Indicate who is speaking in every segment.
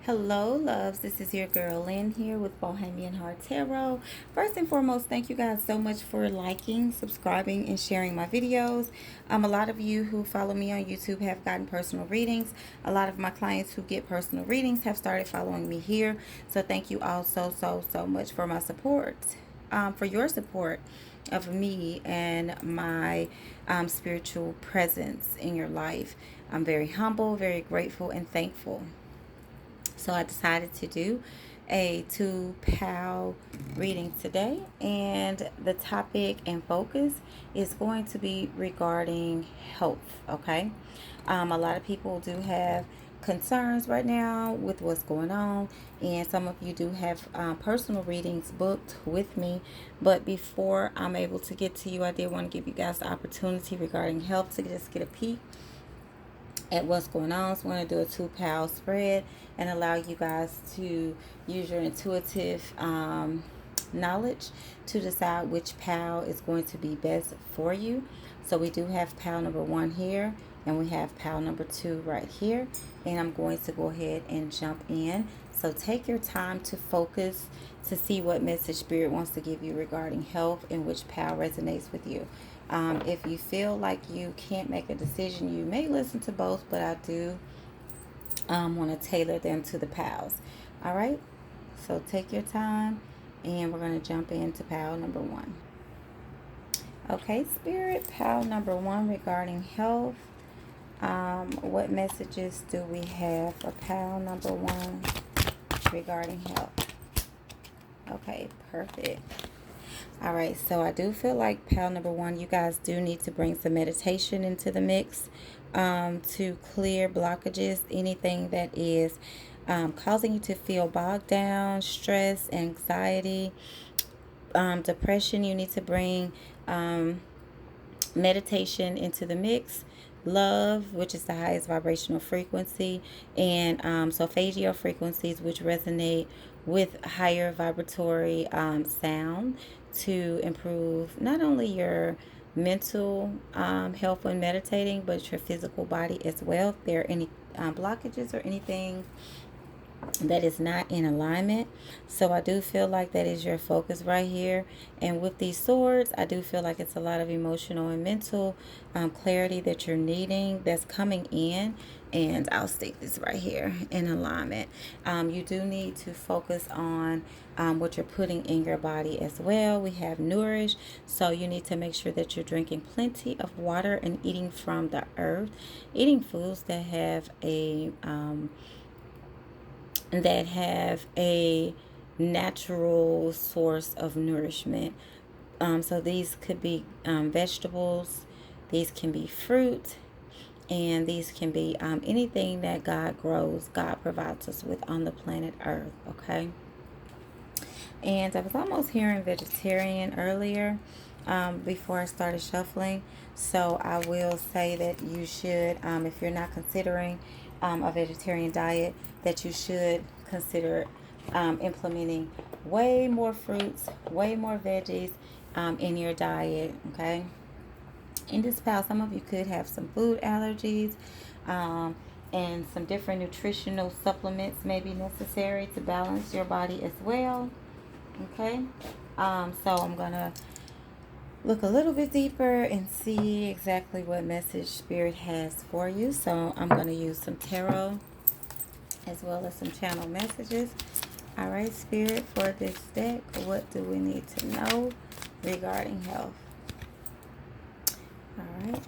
Speaker 1: Hello, loves. This is your girl Lynn here with Bohemian Heart Tarot. First and foremost, thank you guys so much for liking, subscribing, and sharing my videos. A lot of you who follow me on YouTube have gotten personal readings. A lot of my clients who get personal readings have started following me here. So thank you all so much for my support, for your support of me and my spiritual presence in your life. I'm very humble, very grateful, and thankful. So I decided to do a two pal reading today, and the topic and focus is going to be regarding health. Okay, a lot of people do have concerns right now with what's going on, and some of you do have personal readings booked with me. But before I'm able to get to you, I did want to give you guys the opportunity regarding health to just get a peek at what's going on. So we're going to do a two-pal spread and allow you guys to use your intuitive knowledge to decide which pal is going to be best for you. So we do have pal number 1 here, and we have pal number 2 right here, and I'm going to go ahead and jump in. So take your time to focus to see what message spirit wants to give you regarding health and which pal resonates with you. If you feel like you can't make a decision, you may listen to both, but I do want to tailor them to the pals. All right, so take your time, and we're going to jump into pal number 1. Okay, spirit, pal number 1 regarding health. What messages do we have for pal number 1 regarding health? Okay, perfect. All right, so I do feel like pal number 1, you guys do need to bring some meditation into the mix to clear blockages, anything that is causing you to feel bogged down, stress, anxiety, depression. You need to bring meditation into the mix. Love, which is the highest vibrational frequency, and solfeggio frequencies, which resonate with higher vibratory sound to improve not only your mental health when meditating, but your physical body as well. If there are any blockages or anything that is not in alignment. So I do feel like that is your focus right here. And with these swords, I do feel like it's a lot of emotional and mental clarity that you're needing that's coming in. And I'll stick this right here in alignment. You do need to focus on what you're putting in your body as well. We have nourish, so you need to make sure that you're drinking plenty of water and eating from the earth, eating foods that have a natural source of nourishment. So these could be vegetables, these can be fruit, and these can be anything that God grows, God provides us with on the planet Earth, okay? And I was almost hearing vegetarian earlier before I started shuffling. So I will say that you should, if you're not considering a vegetarian diet, that you should consider implementing way more fruits, way more veggies in your diet, okay? In this pal, some of you could have some food allergies, and some different nutritional supplements may be necessary to balance your body as well. Okay, so I'm gonna look a little bit deeper and see exactly what message spirit has for you. So I'm gonna use some tarot as well as some channel messages. All right, spirit, for this deck, what do we need to know regarding health? All right.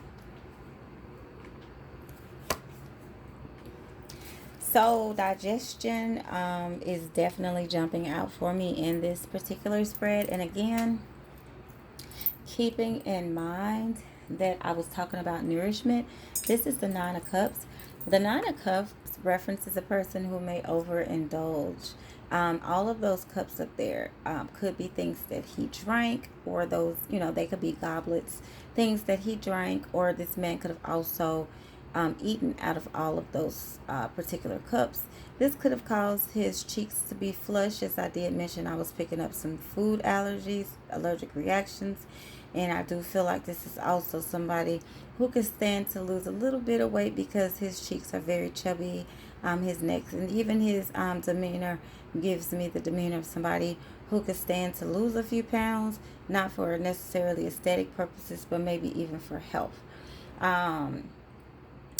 Speaker 1: So digestion is definitely jumping out for me in this particular spread. And again, keeping in mind that I was talking about nourishment, this is the 9 of Cups. The 9 of Cups references a person who may overindulge. All of those cups up there could be things that he drank, or those, they could be goblets, things that he drank, or this man could have also eaten out of all of those particular cups. This could have caused his cheeks to be flushed. As I did mention, I was picking up some food allergies, allergic reactions, and I do feel like this is also somebody who could stand to lose a little bit of weight because his cheeks are very chubby, his neck, and even his demeanor gives me the demeanor of somebody who could stand to lose a few pounds, not for necessarily aesthetic purposes, but maybe even for health. Um,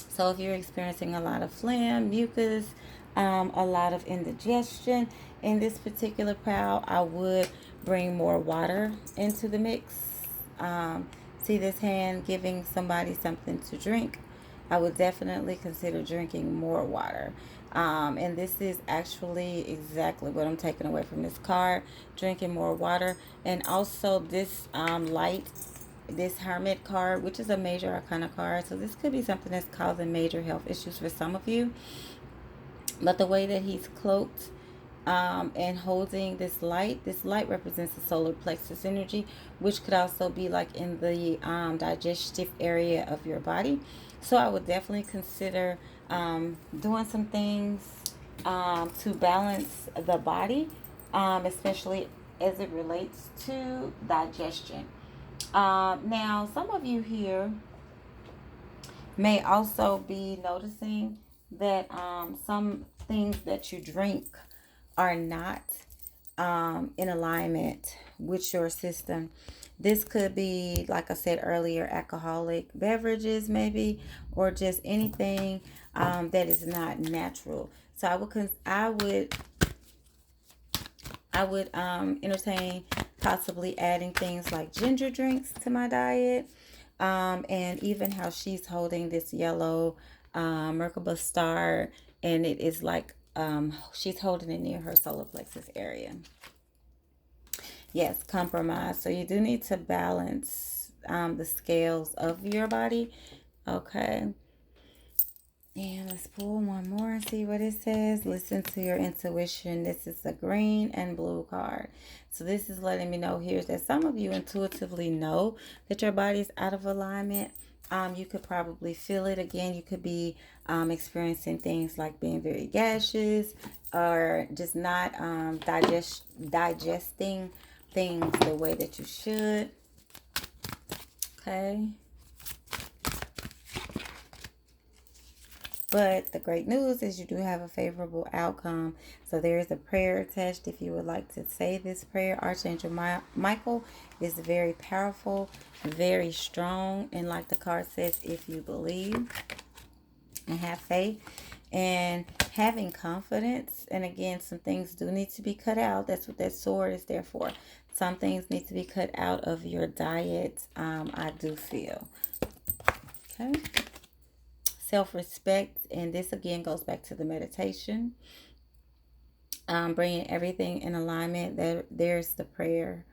Speaker 1: so if you're experiencing a lot of phlegm, mucus, a lot of indigestion in this particular pal, I would bring more water into the mix. Um, See this hand giving somebody something to drink. I would definitely consider drinking more water. And this is actually exactly what I'm taking away from this card, drinking more water. And also this light, this hermit card, which is a major arcana card. So this could be something that's causing major health issues for some of you. But the way that he's cloaked and holding this light represents the solar plexus energy, which could also be like in the digestive area of your body. So I would definitely consider doing some things to balance the body, especially as it relates to digestion. Now, some of you here may also be noticing that some things that you drink are not in alignment with your system. This could be, like I said earlier, alcoholic beverages, maybe, or just anything that is not natural. So I would entertain possibly adding things like ginger drinks to my diet, and even how she's holding this yellow Merkaba star, and it is like she's holding it near her solar plexus area. Yes, compromise. So you do need to balance the scales of your body. Okay. And let's pull one more and see what it says. Listen to your intuition. This is a green and blue card. So this is letting me know here that some of you intuitively know that your body's out of alignment. You could probably feel it. Again, you could be experiencing things like being very gaseous, or just not digesting things the way that you should. Okay. But the great news is you do have a favorable outcome. So there is a prayer attached if you would like to say this prayer. Archangel Michael is very powerful, very strong. And like the card says, if you believe and have faith and having confidence. And again, some things do need to be cut out. That's what that sword is there for. Some things need to be cut out of your diet, I do feel. Okay. Self-respect, and this again goes back to the meditation, bringing everything in alignment. There's the prayer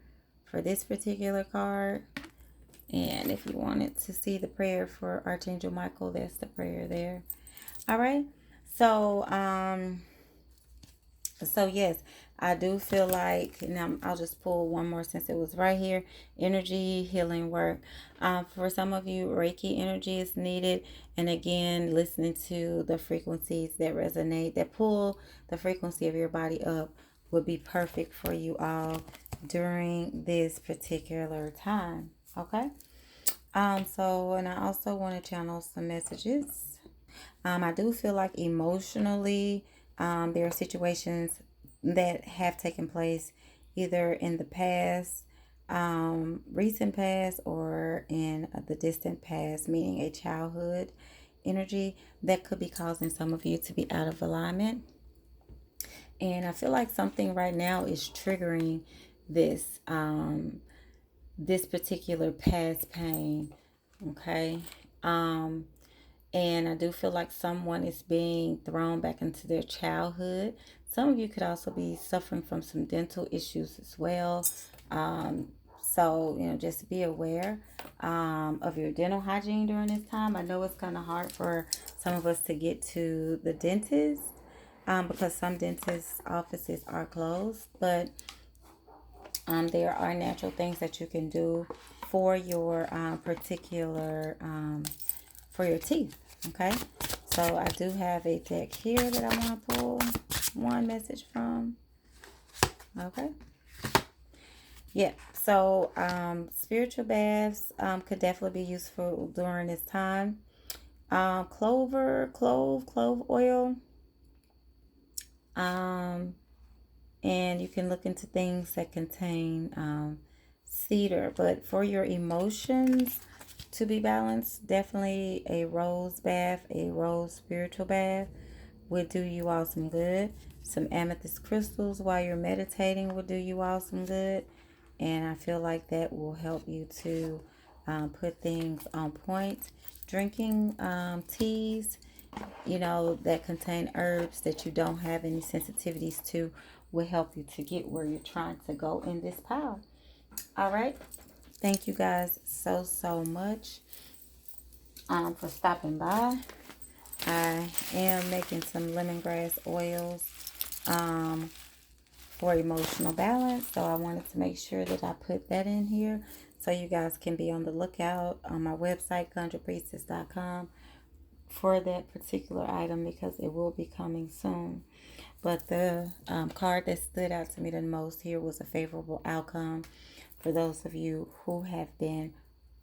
Speaker 1: for this particular card, and if you wanted to see the prayer for Archangel Michael, that's the prayer there. All right, so yes, I do feel like, and I'll just pull one more since it was right here. Energy healing work. For some of you, Reiki energy is needed. And again, listening to the frequencies that resonate, that pull the frequency of your body up, would be perfect for you all during this particular time. Okay. So, and I also want to channel some messages. I do feel like emotionally, there are situations that have taken place either in the past, recent past, or in the distant past, meaning a childhood energy that could be causing some of you to be out of alignment. And I feel like something right now is triggering this this particular past pain. Okay. And I do feel like someone is being thrown back into their childhood. Some of you could also be suffering from some dental issues as well. So, just be aware of your dental hygiene during this time. I know it's kind of hard for some of us to get to the dentist because some dentist offices are closed. But there are natural things that you can do for your particular for your teeth. Okay, so I do have a deck here that I want to pull one message from. Okay, yeah, so spiritual baths could definitely be useful during this time. Clove oil, And you can look into things that contain cedar. But for your emotions to be balanced, definitely a rose bath, a rose spiritual bath would do you all some good. Some amethyst crystals while you're meditating will do you all some good. And I feel like that will help you to put things on point. Drinking teas, that contain herbs that you don't have any sensitivities to will help you to get where you're trying to go in this pile. All right. Thank you guys so much for stopping by. I am making some lemongrass oils um, for emotional balance. So I wanted to make sure that I put that in here so you guys can be on the lookout on my website, conjurepriestess.com, for that particular item because it will be coming soon. But the card that stood out to me the most here was a favorable outcome for those of you who have been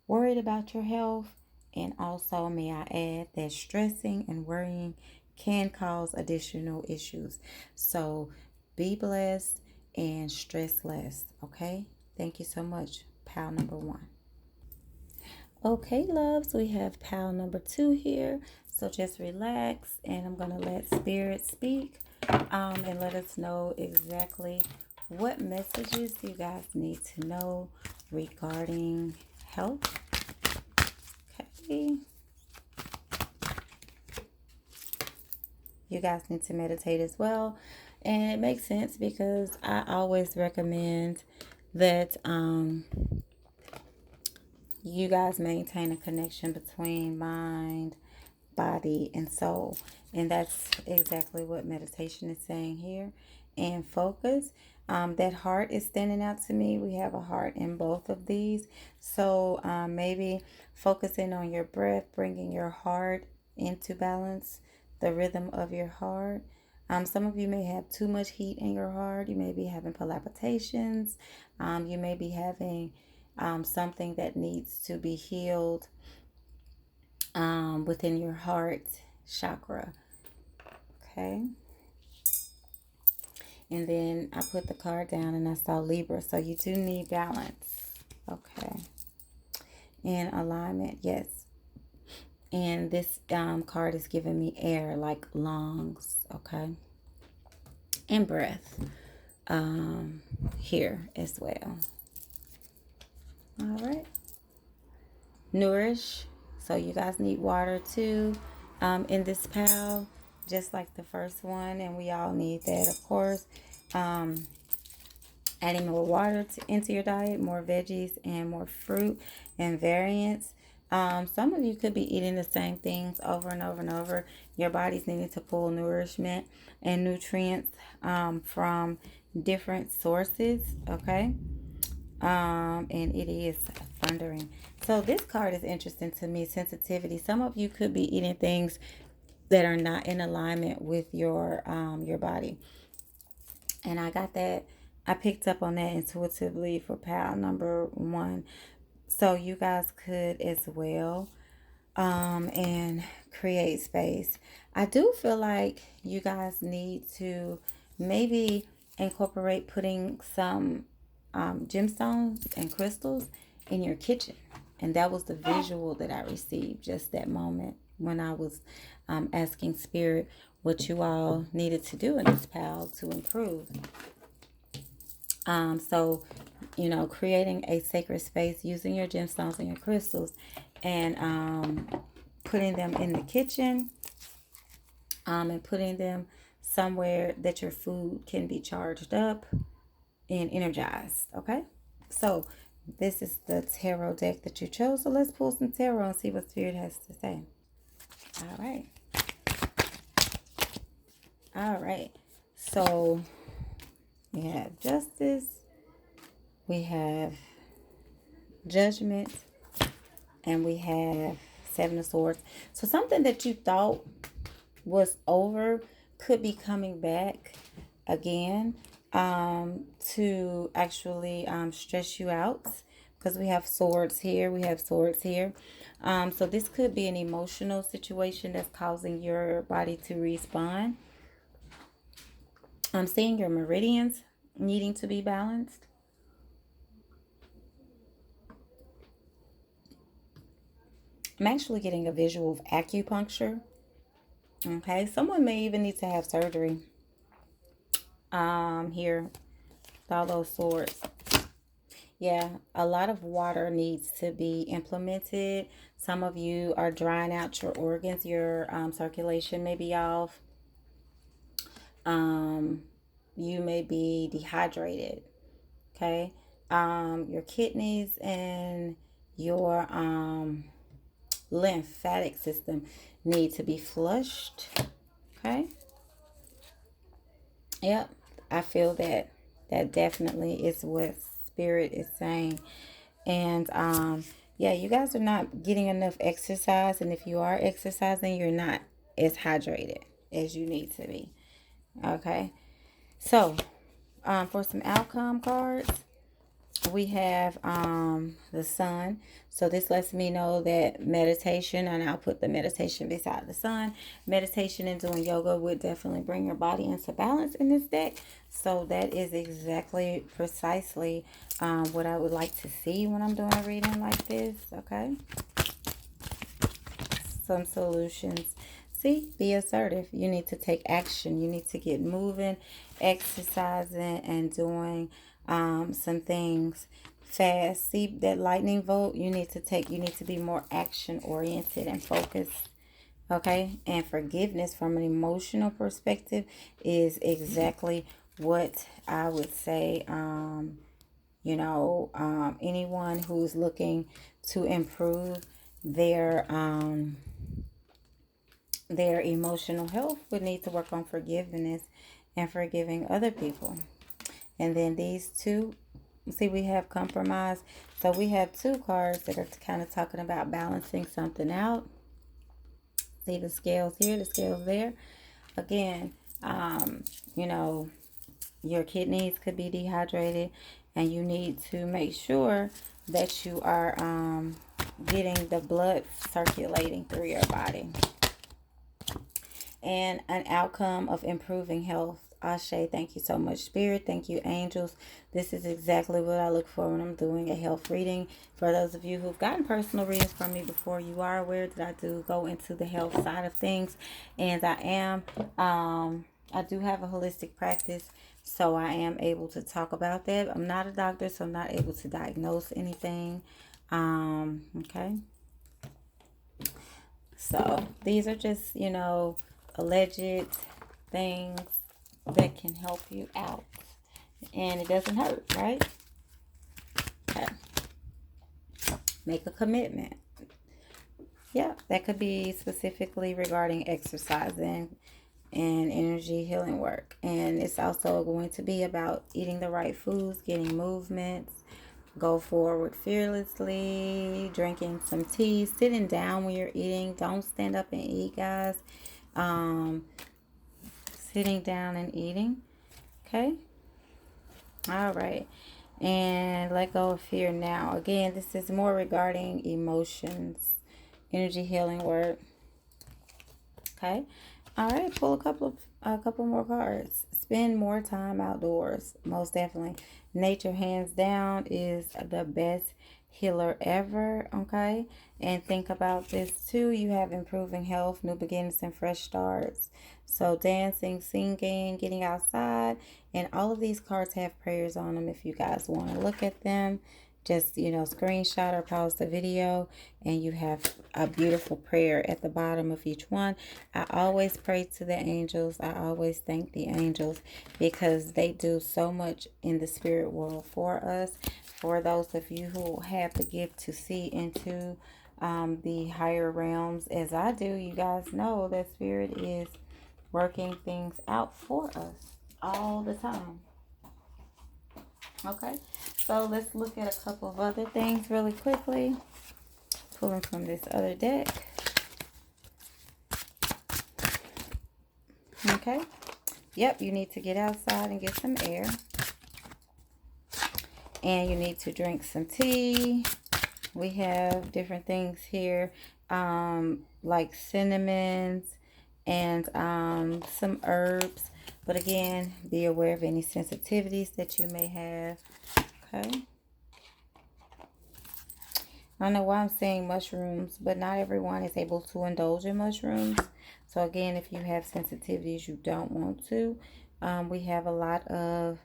Speaker 1: worried about your health. And also, may I add that stressing and worrying can cause additional issues. So be blessed and stress less. Okay? Thank you so much. Pile number 1. Okay, loves, we have pile number 2 here. So just relax, and I'm going to let Spirit speak and let us know exactly what messages you guys need to know regarding health. Okay. You guys need to meditate as well. And it makes sense because I always recommend that you guys maintain a connection between mind, body, and soul. And that's exactly what meditation is saying here. And focus. That heart is standing out to me. We have a heart in both of these. So maybe focusing on your breath, bringing your heart into balance, the rhythm of your heart. Some of you may have too much heat in your heart. You may be having palpitations. You may be having something that needs to be healed within your heart chakra. Okay. And then I put the card down and I saw Libra. So you do need balance. Okay. And alignment. Yes. And this card is giving me air, like lungs. Okay. And breath here as well. All right. Nourish. So you guys need water too in this pal, just like the first one. And we all need that, of course. Adding more water into your diet, more veggies and more fruit and variants. Some of you could be eating the same things over and over and over. Your body's needing to pull nourishment and nutrients from different sources, okay? And it is thundering. So this card is interesting to me, sensitivity. Some of you could be eating things that are not in alignment with your body. And I got that. I picked up on that intuitively for pile number 1. So you guys could as well and create space. I do feel like you guys need to maybe incorporate putting some gemstones and crystals in your kitchen. And that was the visual that I received just that moment when I was asking Spirit what you all needed to do in this pal to improve. So, creating a sacred space using your gemstones and your crystals and putting them in the kitchen and putting them somewhere that your food can be charged up and energized. Okay? So, this is the tarot deck that you chose. So, let's pull some tarot and see what Spirit has to say. All right. All right. So, we have Justice. We have Judgment. And we have Seven of Swords. So something that you thought was over could be coming back again to actually stress you out, because we have swords here. We have swords here. So this could be an emotional situation that's causing your body to respond. I'm seeing your meridians needing to be balanced. I'm actually getting a visual of acupuncture. Okay, someone may even need to have surgery. Here, with all those swords. Yeah, a lot of water needs to be implemented. Some of you are drying out your organs. Your circulation may be off. Um, you may be dehydrated. Okay, your kidneys and your lymphatic system need to be flushed. Okay. Yep. I feel that that definitely is what spirit is saying. And yeah, you guys are not getting enough exercise, and if you are exercising, you're not as hydrated as you need to be. Okay. So, for some outcome cards, we have the sun. So this lets me know that meditation, and I'll put the meditation beside the sun. Meditation and doing yoga would definitely bring your body into balance in this deck. So that is exactly precisely what I would like to see when I'm doing a reading like this. Okay, some solutions. See, be assertive. You need to take action. You need to get moving, exercising, and doing some things fast. See that lightning bolt? You need to be more action oriented and focused. Okay, and forgiveness from an emotional perspective is exactly what I would say. Anyone who's looking to improve their their emotional health would need to work on forgiveness and forgiving other people. And then these two, see, we have compromise. So we have two cards that are kind of talking about balancing something out. See the scales here, the scales there. Again, you know, your kidneys could be dehydrated, and you need to make sure that you are getting the blood circulating through your body. And an outcome of improving health. Ashe, thank you so much, Spirit. Thank you, angels. This is exactly what I look for when I'm doing a health reading. For those of you who've gotten personal readings from me before, you are aware that I do go into the health side of things. And I do have a holistic practice, so I am able to talk about that. I'm not a doctor, so I'm not able to diagnose anything. Okay. So these are just, alleged things that can help you out. And it doesn't hurt, right? Okay. Make a commitment. Yeah, that could be specifically regarding exercising and energy healing work. And it's also going to be about eating the right foods, getting movements, go forward fearlessly, drinking some tea, sitting down when you're eating. Don't stand up and eat, guys. Sitting down and eating. Okay. All right. And let go of fear now. Again, this is more regarding emotions, energy healing work. Okay. All right. Pull a couple more cards. Spend more time outdoors. Most definitely. Nature, hands down, is the best healer ever. Okay. And think about this too. You have improving health, new beginnings, and fresh starts. So dancing, singing, getting outside, and all of these cards have prayers on them if you guys want to look at them. Just, screenshot or pause the video, and you have a beautiful prayer at the bottom of each one. I always pray to the angels. I always thank the angels because they do so much in the spirit world for us. For those of you who have the gift to see into the higher realms as I do, you guys know that spirit is working things out for us all the time. Okay, so let's look at a couple of other things really quickly. Pulling from this other deck. Okay. Yep, you need to get outside and get some air. And you need to drink some tea. We have different things here, like cinnamons and some herbs. But again, be aware of any sensitivities that you may have. Okay. I don't know why I'm saying mushrooms, but not everyone is able to indulge in mushrooms. So again, if you have sensitivities you don't want to, we have a lot of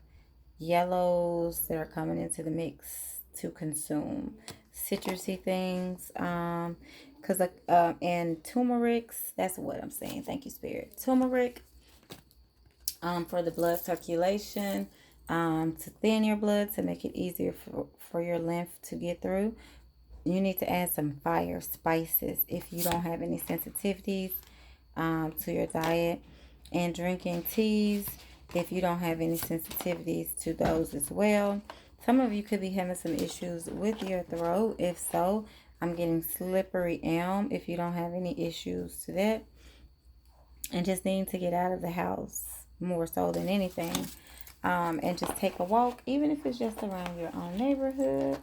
Speaker 1: yellows that are coming into the mix to consume. Citrusy things, and turmerics, that's what I'm saying. Thank you, Spirit. Turmeric, for the blood circulation, to thin your blood, to make it easier for your lymph to get through. You need to add some fire spices if you don't have any sensitivities to your diet, and drinking teas if you don't have any sensitivities to those as well. Some of you could be having some issues with your throat. If so, I'm getting slippery elm if you don't have any issues to that, and just need to get out of the house more so than anything. And just take a walk, even if it's just around your own neighborhood,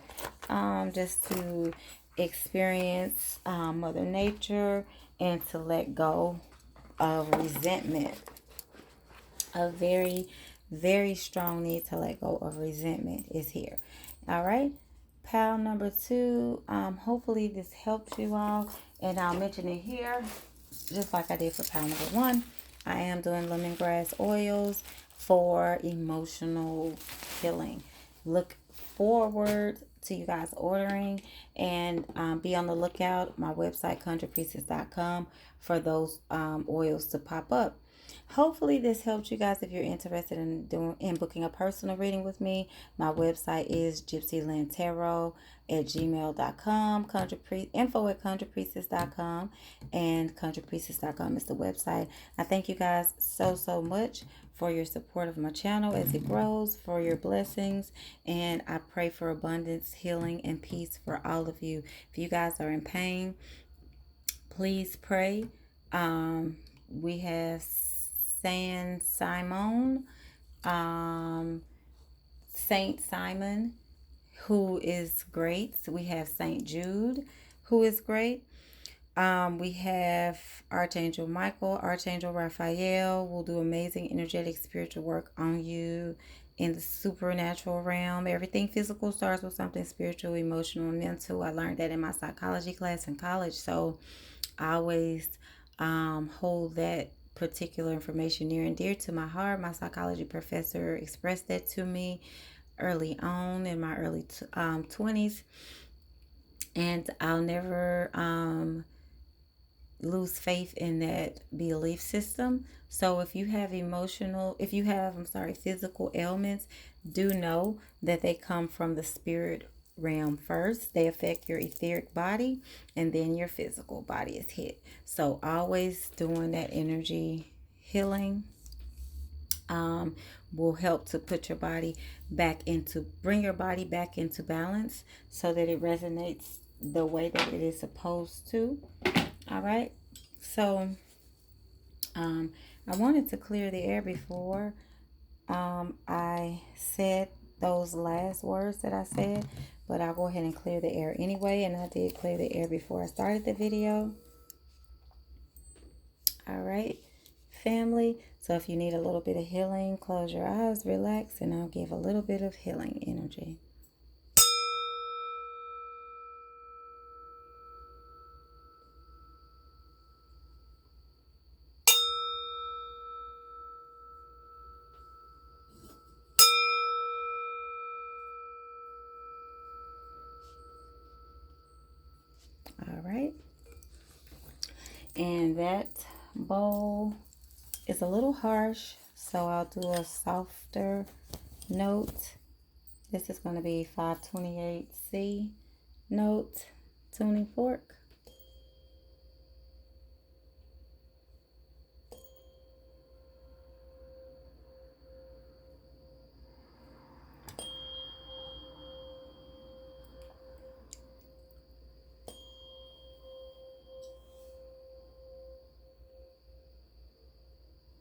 Speaker 1: just to experience Mother Nature and to let go of resentment. A very, very strong need to let go of resentment is here. All right. Pile number 2. Hopefully this helps you all. And I'll mention it here, just like I did for pile number 1. I am doing lemongrass oils for emotional healing. Look forward to you guys ordering, and be on the lookout. My website, countrypriestess.com, for those oils to pop up. Hopefully this helped you guys. If you're interested in booking a personal reading with me, my website is gypsylandtarot@gmail.com, info@countrypriestess.com, and countrypriestess.com is the website. I thank you guys so much for your support of my channel as it grows, for your blessings, and I pray for abundance, healing, and peace for all of you. If you guys are in pain, please pray. We have Saint Simon, Saint Simon, who is great. So we have Saint Jude, who is great. We have Archangel Michael, Archangel Raphael will do amazing energetic spiritual work on you in the supernatural realm. Everything physical starts with something spiritual, emotional, and mental. I learned that in my psychology class in college, so I always hold that particular information near and dear to my heart. My psychology professor expressed that to me early on in my early 20s, and I'll never lose faith in that belief system. So if you have physical ailments, do know that they come from the spirit realm first. They affect your etheric body, and then your physical body is hit. So always doing that energy healing will help to put your body bring your body back into balance, so that it resonates the way that it is supposed to. All right. So I wanted to clear the air before I said those last words that I said, but I'll go ahead and clear the air anyway, and I did clear the air before I started the video. All right, family. So if you need a little bit of healing, close your eyes, relax, and I'll give a little bit of healing energy. All right. And that bowl is a little harsh, so I'll do a softer note. This is going to be 528C note tuning fork.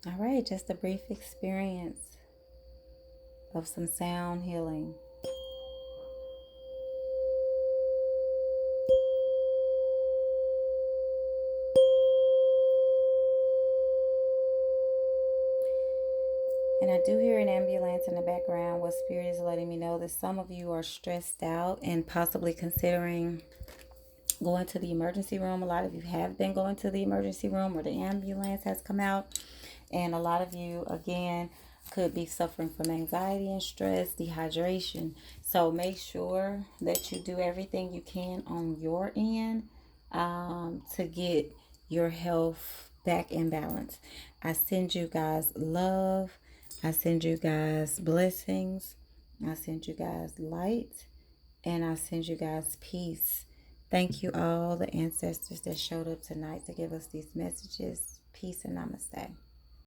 Speaker 1: All right, just a brief experience of some sound healing. And I do hear an ambulance in the background. What Spirit is letting me know that some of you are stressed out and possibly considering going to the emergency room. A lot of you have been going to the emergency room or the ambulance has come out. And a lot of you, again, could be suffering from anxiety and stress, dehydration. So make sure that you do everything you can on your end to get your health back in balance. I send you guys love. I send you guys blessings. I send you guys light. And I send you guys peace. Thank you all the ancestors that showed up tonight to give us these messages. Peace and namaste.